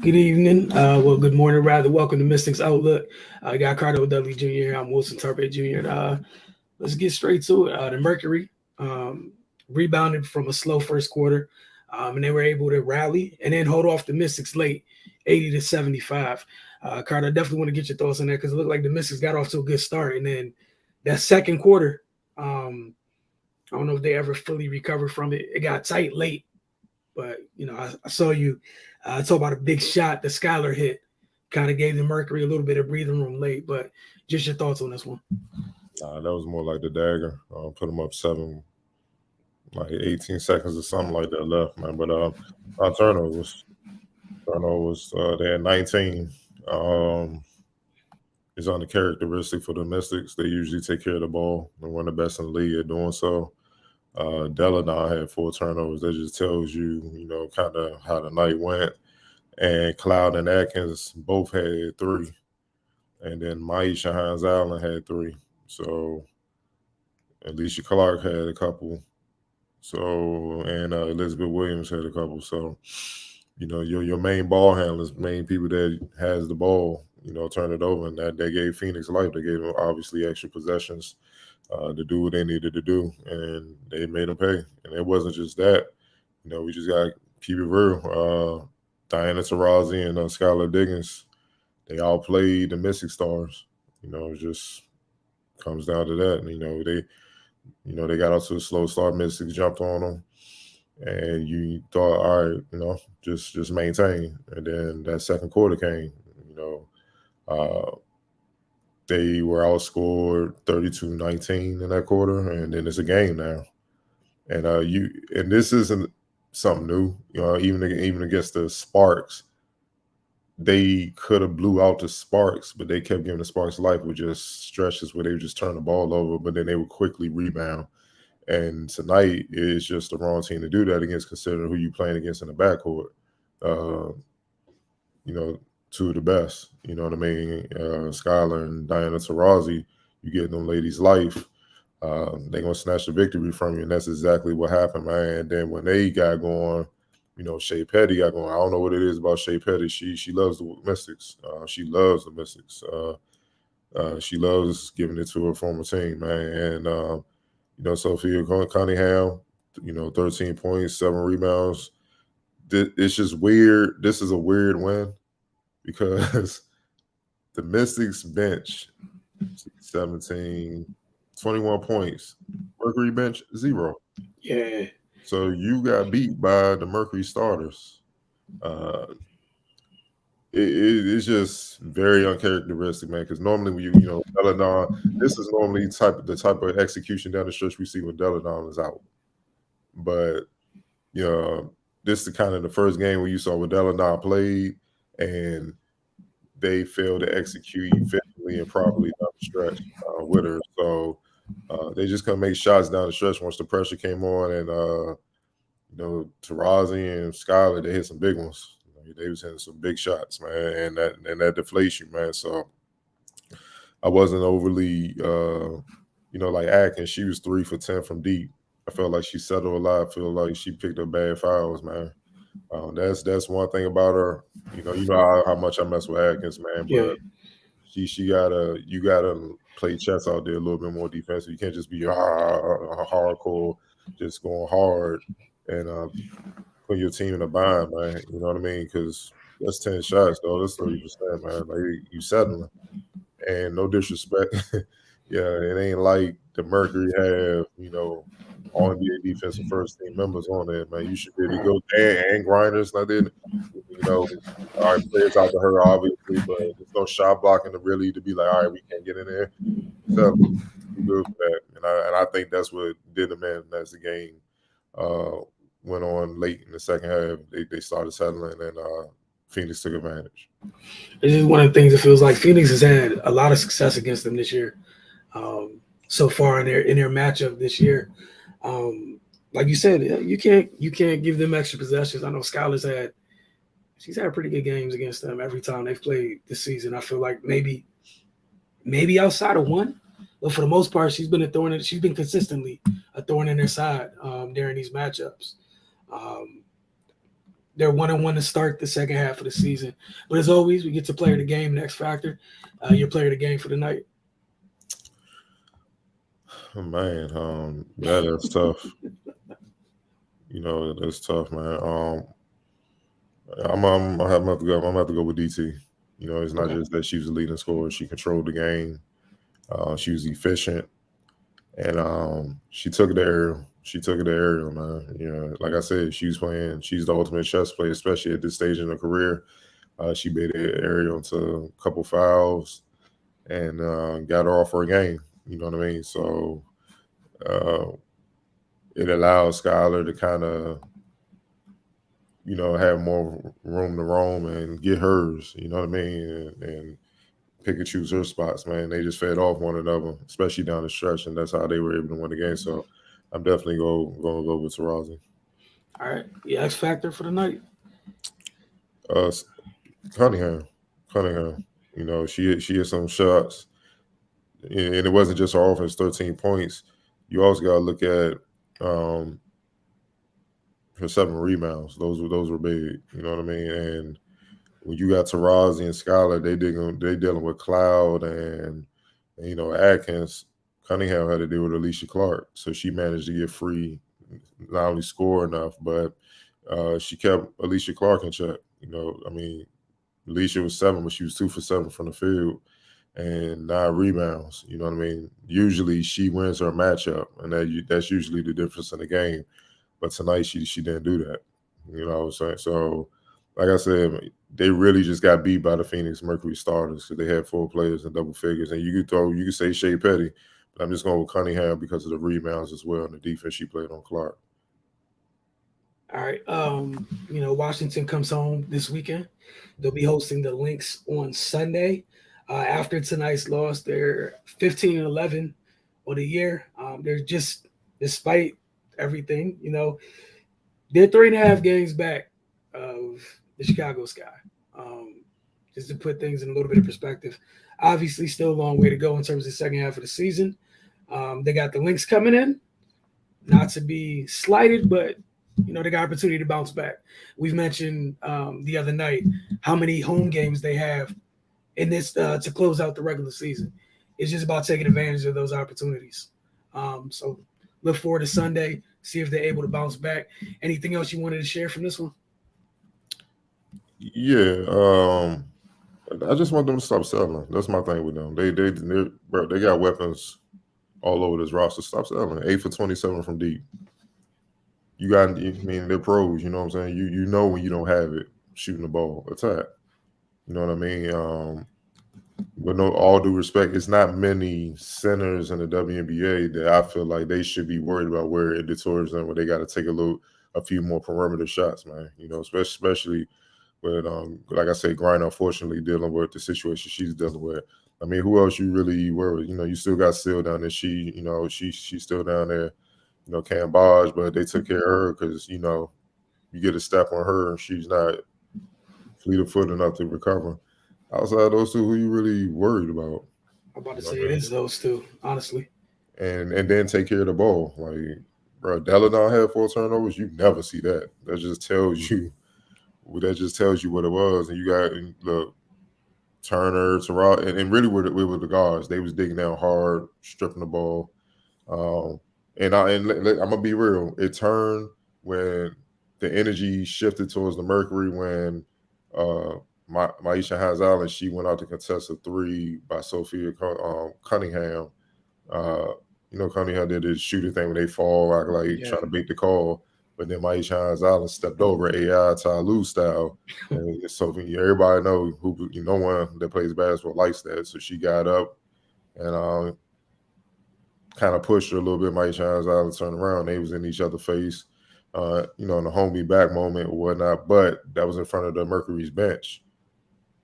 Good evening. Good morning, rather. Welcome to Mystics Outlook. I got Carter Dudley Jr. here. I'm Wilson Tarpe Jr. Let's get straight to it. The Mercury rebounded from a slow first quarter, and they were able to rally and then hold off the Mystics late, 80-75. Carter, I definitely want to get your thoughts on that because it looked like the Mystics got off to a good start, and then that second quarter, I don't know if they ever fully recovered from it. It got tight late. But, I saw you talk about a big shot the Skylar hit. Kind of gave the Mercury a little bit of breathing room late. But just your thoughts on this one. That was more like the dagger. Put them up 7, like 18 seconds or something like that left, man. But our turnovers, they had 19. It's uncharacteristic for the Mystics. They usually take care of the ball and one of the best in the league at doing so. Deladon had 4 turnovers. That just tells you, kind of how the night went. And Cloud and Atkins both had 3. And then Maisha Hines Allen had 3. So Alicia Clark had a couple. So, and Elizabeth Williams had a couple. So, your main ball handlers, main people that has the ball, turn it over. And that gave Phoenix life. They gave them obviously extra possessions to do what they needed to do, and they made them pay. And it wasn't just that. We just got to keep it real. Diana Taurasi and Skylar Diggins, they all played the Mystic Stars. It just comes down to that. And, they got off to a slow start. Mystics jumped on them, and you thought, all right, just maintain. And then that second quarter came. They were outscored 32-19 in that quarter, and then it's a game now. And and this isn't something new. Even against the Sparks, they could have blew out the Sparks, but they kept giving the Sparks life with just stretches where they would just turn the ball over, but then they would quickly rebound. And tonight is just the wrong team to do that against, considering who you playing against in the backcourt. Two of the best, you know what I mean? Skylar and Diana Taurasi, you get them ladies' life, they're going to snatch the victory from you, and that's exactly what happened, man. And then when they got going, Shea Petty got going. I don't know what it is about Shea Petty. She loves the Mystics. She loves the Mystics. She loves giving it to her former team, man. And, Sophia Cunningham, 13 points, 7 rebounds. It's just weird. This is a weird win. Because the Mystics bench, 17, 21 points. Mercury bench, 0. Yeah. So you got beat by the Mercury starters. It's just very uncharacteristic, man. Because normally when Deladon, this is normally the type of execution down the stretch we see when Deladon is out. But this is kind of the first game where you saw what Deladon played, and they failed to execute efficiently and properly down the stretch with her. So they just couldn't make shots down the stretch once the pressure came on. And, Taurasi and Skylar, they hit some big ones. They was hitting some big shots, man, and that deflates you, man. So I wasn't overly, like Atkins. She was 3 for 10 from deep. I felt like she settled a lot. I feel like she picked up bad fouls, man. That's one thing about her. You know how much I mess with Atkins, man. But you gotta play chess out there a little bit more defensive. You can't just be hardcore, just going hard and put your team in a bind, man. You know what I mean? Because that's 10 shots, though. That's 30%, man. Like you settling. And no disrespect, it ain't like the Mercury have all NBA defensive first team members on there, man. You should be able to go and grinders. Nothing, all right, players out to her, obviously, but there's no shot blocking to be like, all right, we can't get in there. So good for that. And I think that's what did them in as the game went on late in the second half. They started settling, and Phoenix took advantage. This is one of the things it feels like Phoenix has had a lot of success against them this year. So far in their matchup this year. Like you said, you can't give them extra possessions. I know she's had pretty good games against them every time they've played this season. I feel like maybe outside of one, but for the most part, she's been consistently a thorn in their side during these matchups. They're 1-1 to start the second half of the season. But as always, we get to player of the game, the X Factor. Your player of the game for the night. Oh, man, that's tough. That's tough, man. I'm have to go. I'm gonna have to go with DT. It's not Okay. just that she was the leading scorer; she controlled the game. She was efficient, and she took it to aerial. She took it to aerial, man. Like I said, she's playing. She's the ultimate chess player, especially at this stage in her career. She made it aerial into a couple fouls and got her off her game. You know what I mean? So uh, it allows Skylar to kind of have more room to roam and get hers. You know what I mean? And pick and choose her spots, man. They just fed off one another, especially down the stretch, and that's how they were able to win the game. So I'm definitely going to go with Tarazi. All right. The X Factor for the night. Uh, Cunningham. She had some shots, and it wasn't just her offense, 13 points. You also got to look at her 7 rebounds. Those were big. You know what I mean? And when you got Tarazi and Skylar, they dealing with Cloud and Atkins. Cunningham had to deal with Alicia Clark, so she managed to get free, not only score enough, but she kept Alicia Clark in check. I mean, Alicia was 7, but she was 2 for 7 from the field and 9 rebounds. You know what I mean? Usually she wins her matchup, and that's usually the difference in the game. But tonight she didn't do that. You know what I'm saying? So, like I said, they really just got beat by the Phoenix Mercury starters because they had 4 players in double figures. And you could say Shea Petty, but I'm just going with Cunningham because of the rebounds as well and the defense she played on Clark. All right. Washington comes home this weekend. They'll be hosting the Lynx on Sunday. After tonight's loss, they're 15-11 on the year. They're just, despite everything, they're 3.5 games back of the Chicago Sky. Just to put things in a little bit of perspective. Obviously, still a long way to go in terms of the second half of the season. They got the Lynx coming in, not to be slighted, but they got opportunity to bounce back. We've mentioned the other night how many home games they have in this to close out the regular season. It's just about taking advantage of those opportunities. So look forward to Sunday, see if they're able to bounce back. Anything else you wanted to share from this one? Yeah, I just want them to stop selling. That's my thing with them. They got weapons all over this roster. Stop selling. 8 for 27 from deep. I mean, they're pros. You know what I'm saying? You know when you don't have it, shooting the ball, attack. You know what I mean? But no, all due respect, it's not many centers in the WNBA that I feel like they should be worried about where in the tourism where they got to take a few more perimeter shots, man. Especially with like I said, Griner unfortunately dealing with the situation she's dealing with. I mean, who else you really worry? You still got Seal down there. She's still down there. Cam Bodge, but they took care of her because you get a step on her and she's not fleet of foot enough to recover. Outside those two, who you really worried about? I'm about to say it is those two, honestly. And then take care of the ball. Like, bro, Deladon had 4 turnovers. You never see that. That just tells you what it was. And you got look Turner, Terrell, and really with the guards, they was digging down hard, stripping the ball. And I'm gonna be real. It turned when the energy shifted towards the Mercury when Maisha Hazal she went out to contest a 3 by Sophia Cunningham. Cunningham did his shooting thing when they fall, like trying to beat the call. But then Maisha Hazal stepped over AI Tyloo style. And so everybody know no one that plays basketball likes that. So she got up and kind of pushed her a little bit. Maisha Hazal turned around. They was in each other's face. In the homie back moment or whatnot, but that was in front of the Mercury's bench.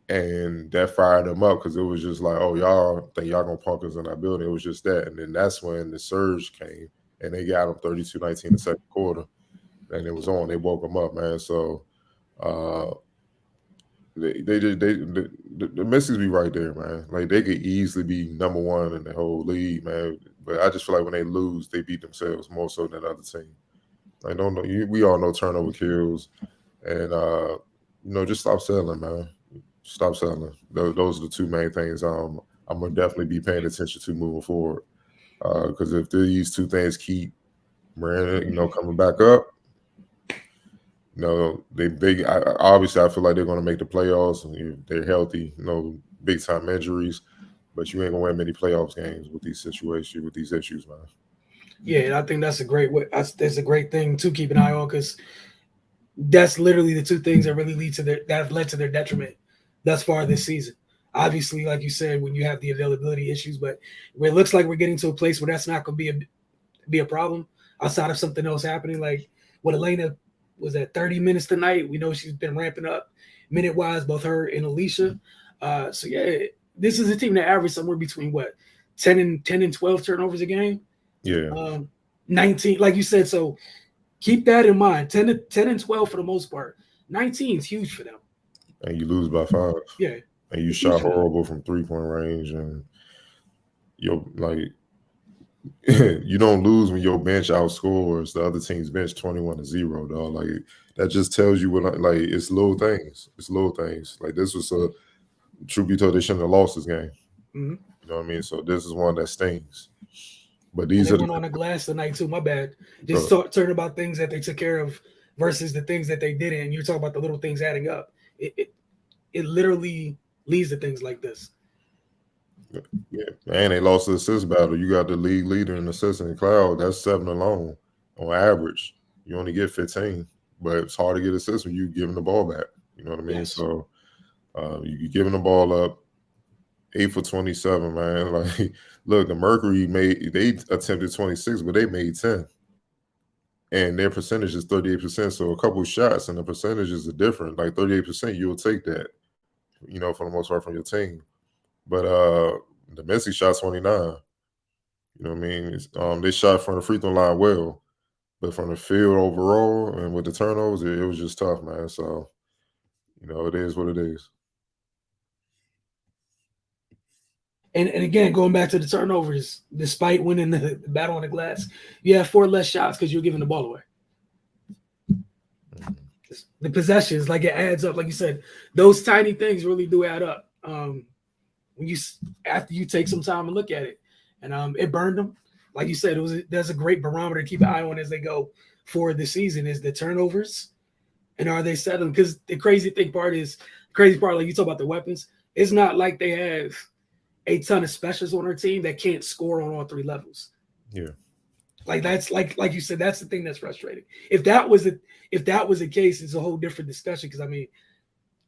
And that fired them up because it was just like, oh, y'all think y'all gonna punk us in our building. It was just that. And then that's when the surge came and they got them 32-19 in the second quarter. And it was on. They woke them up, man. So the Mystics be right there, man. Like they could easily be number 1 in the whole league, man. But I just feel like when they lose, they beat themselves more so than other team. We all know turnover kills, and just stop selling, man. Stop selling. Those are the two main things. I'm gonna definitely be paying attention to moving forward. Because if these two things keep Miranda, coming back up, obviously I feel like they're going to make the playoffs. And they're healthy, big time injuries, but you ain't gonna win many playoffs games with these situations, with these issues, man. Yeah, and I think that's a great way. That's a great thing to keep an eye on because that's literally the two things that really that have led to their detriment thus far this season. Obviously, like you said, when you have the availability issues, but it looks like we're getting to a place where that's not going to be a problem outside of something else happening. Like what Elena was at 30 minutes tonight. We know she's been ramping up minute wise, both her and Alicia. So yeah, this is a team that averaged somewhere between 10 and 12 turnovers a game. Yeah. 19, like you said. So keep that in mind. 10 and 12 for the most part. 19 is huge for them. And you lose by 5. Yeah. And you shot horrible from 3-point range, and you're like you don't lose when your bench outscores the other team's bench 21-0, dog. Like that just tells you what it's little things. It's little things. Like this was truth be told, they shouldn't have lost this game. Mm-hmm. You know what I mean? So this is one that stings. But these went on the glass tonight too. My bad. Just talking about things that they took care of versus the things that they didn't. You're talking about the little things adding up. It literally leads to things like this. Yeah, and they lost the assist battle. You got the league leader in assists in Cloud. That's 7 alone on average. You only get 15, but it's hard to get assists when you're giving the ball back. You know what I mean? Yes. So you're giving the ball up. 8 for 27, man. Like, look, the Mercury they attempted 26, but they made 10. And their percentage is 38%. So a couple of shots and the percentages are different. Like 38%, you'll take that, for the most part from your team. But the Messi shot 29. You know what I mean? They shot from the free throw line well. But from the field overall and with the turnovers, it was just tough, man. So, it is what it is. And again, going back to the turnovers, despite winning the battle on the glass, you have 4 less shots because you're giving the ball away. The possessions, like it adds up. Like you said, those tiny things really do add up. When after you take some time and look at it, and it burned them. Like you said, there's a great barometer to keep an eye on as they go forward this season is the turnovers, and are they settling? Because the crazy part, like you talk about the weapons, it's not like they have a ton of specials on our team that can't score on all 3 levels. Yeah. Like that's like you said, that's the thing that's frustrating. If that was the case, it's a whole different discussion. Because I mean,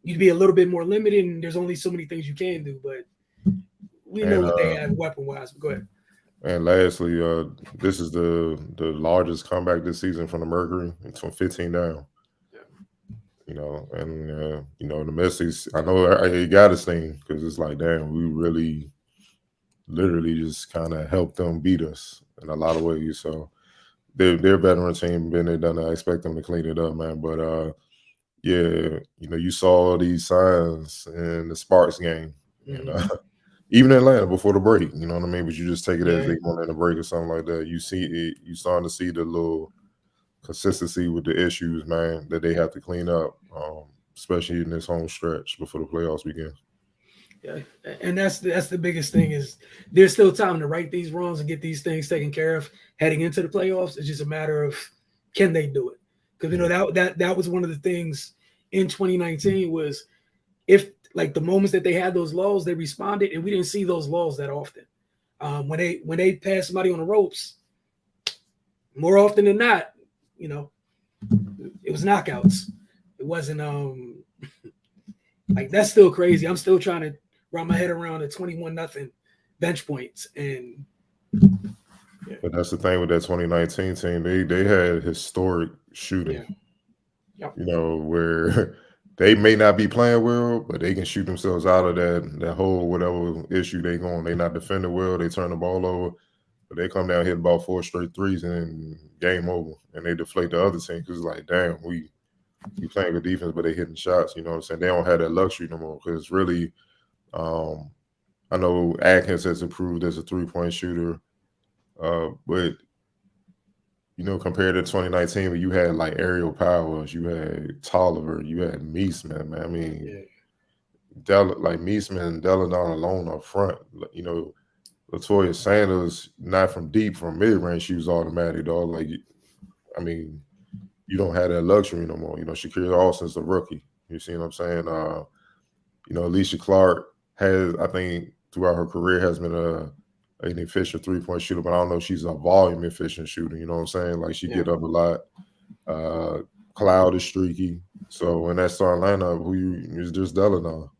you'd be a little bit more limited, and there's only so many things you can do. But we know what they have weapon wise. But go ahead. And lastly, this is the largest comeback this season from the Mercury. It's from 15 down. Yeah. And the Messi's. I know it got a sting because it's like, damn, we really, literally just kind of helped them beat us in a lot of ways. So they're a veteran team, been there, done that. I expect them to clean it up, man. But yeah, you saw these signs in the Sparks game, and even in Atlanta before the break. You know what I mean? But you just take it as they going in the break or something like that. You see it. You starting to see the little consistency with the issues, man, that they have to clean up, especially in this home stretch before the playoffs begin. Yeah, and that's the biggest thing is there's still time to right these wrongs and get these things taken care of heading into the playoffs. It's just a matter of can they do it? Because that was one of the things in 2019 was if like the moments that they had those lulls, they responded, and we didn't see those lulls that often. When they passed somebody on the ropes, more often than not, it was knockouts. It wasn't like that's still crazy. I'm still trying to wrap my head around the 21-0 bench points. And but that's the thing with that 2019 team. They had historic shooting. Yeah. Where they may not be playing well, but they can shoot themselves out of that whole whatever issue they going. They not defending well. They turn the ball over, but they come down hit about 4 straight threes and game over. And they deflate the other team because it's like, damn, we playing good defense, but they hitting shots. You know what I'm saying? They don't have that luxury no more because really, I know Atkins has improved as a 3-point shooter, but you know, compared to 2019, where you had like Aerial Powers, you had Tolliver, you had Meesman, man. I mean, like Meesman and Deladon alone up front, you know, Latoya Sanders, not from deep, from mid range, she was automatic, dog. Like, I mean, you don't have that luxury no more. You know, Shakira Austin's a rookie. You see what I'm saying? You know, Alicia Clark has, I think, throughout her career has been an efficient 3-point shooter, but I don't know if she's a volume efficient shooter. You know what I'm saying? Like, she get up a lot. Cloud is streaky. So in that starting lineup, is just Deladon.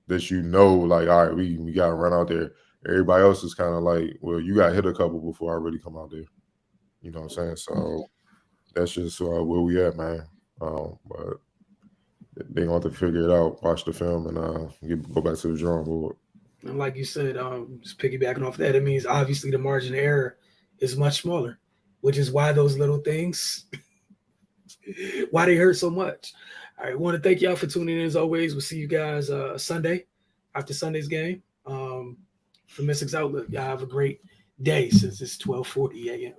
That you know, like, all right, we got to run out there. Everybody else is kind of like, well, you got hit a couple before I really come out there. You know what I'm saying? So that's just where we at, man. But they going to have to figure it out, watch the film, and go back to the drawing board. And like you said, just piggybacking off that, it means obviously the margin of error is much smaller, which is why those little things, why they hurt so much. All right, I want to thank y'all for tuning in as always. We'll see you guys Sunday after Sunday's game. For Mystics Outlook, y'all have a great day since it's 12:40 a.m.